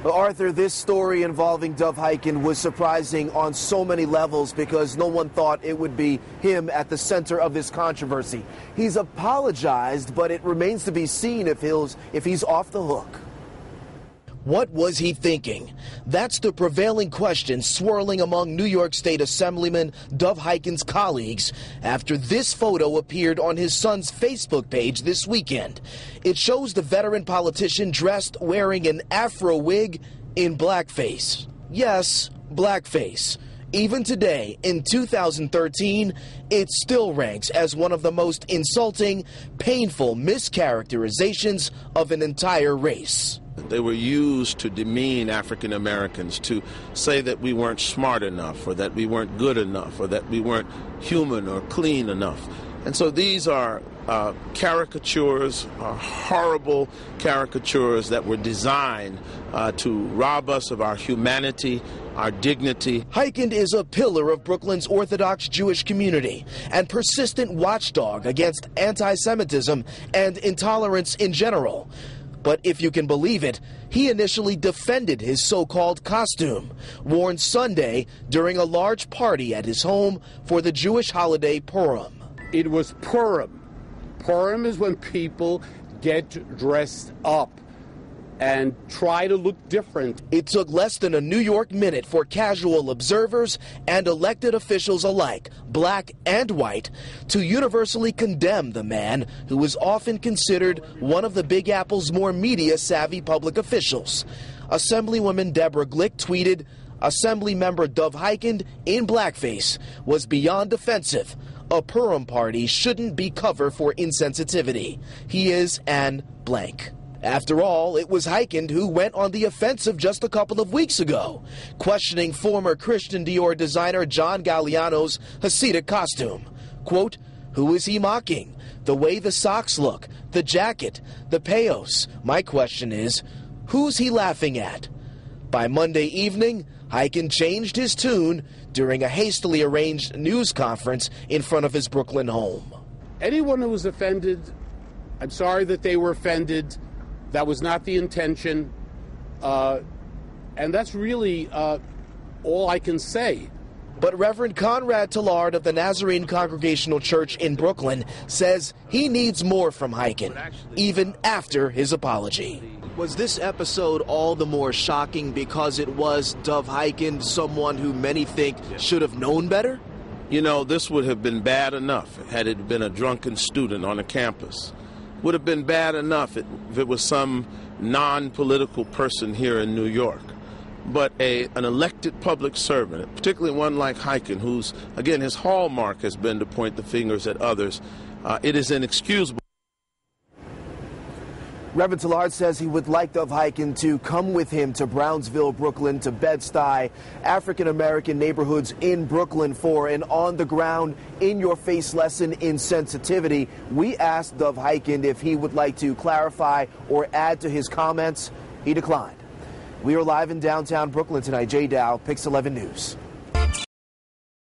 Well, Arthur, this story involving Dov Hikind was surprising on so many levels because no one thought it would be him at the center of this controversy. He's apologized, but it remains to be seen if he's off the hook. What was he thinking? That's the prevailing question swirling among New York State Assemblyman Dov Hikind's colleagues after this photo appeared on his son's Facebook page this weekend. It shows the veteran politician dressed wearing an afro wig in blackface. Yes, blackface. Even today, in 2013, it still ranks as one of the most insulting, painful mischaracterizations of an entire race. They were used to demean African Americans, to say that we weren't smart enough, or that we weren't good enough, or that we weren't human or clean enough. And so these are caricatures, horrible caricatures that were designed to rob us of our humanity, our dignity. Hikind is a pillar of Brooklyn's Orthodox Jewish community and persistent watchdog against anti-Semitism and intolerance in general. But if you can believe it, he initially defended his so-called costume, worn Sunday during a large party at his home for the Jewish holiday Purim. It was Purim. Purim is when people get dressed up and try to look different. It took less than a New York minute for casual observers and elected officials alike, black and white, to universally condemn the man who is often considered one of the Big Apple's more media-savvy public officials. Assemblywoman Deborah Glick tweeted, "Assemblymember Dov Hikind in blackface was beyond offensive. A Purim party shouldn't be cover for insensitivity. He is an blank." After all, it was Hikind who went on the offensive just a couple of weeks ago, questioning former Christian Dior designer John Galliano's Hasidic costume. Quote, "Who is he mocking? The way the socks look, the jacket, the payos. My question is, who's he laughing at?" By Monday evening, Hikind changed his tune during a hastily arranged news conference in front of his Brooklyn home. Anyone who was offended, I'm sorry that they were offended. That was not the intention. And that's really all I can say. But Reverend Conrad Tillard of the Nazarene Congregational Church in Brooklyn says he needs more from Hikind, even after his apology. Was this episode all the more shocking because it was Dov Hikind, someone who many think should have known better? You know, this would have been bad enough had it been a drunken student on a campus. Would have been bad enough if it was some non-political person here in New York. But an elected public servant, particularly one like Hikind, whose, again, his hallmark has been to point the fingers at others, it is inexcusable. Reverend Tillard says he would like Dov Hikind to come with him to Brownsville, Brooklyn, to Bed-Stuy, African-American neighborhoods in Brooklyn for an on-the-ground, in-your-face lesson in sensitivity. We asked Dov Hikind if he would like to clarify or add to his comments. He declined. We are live in downtown Brooklyn tonight. Jay Dow, Pix 11 News.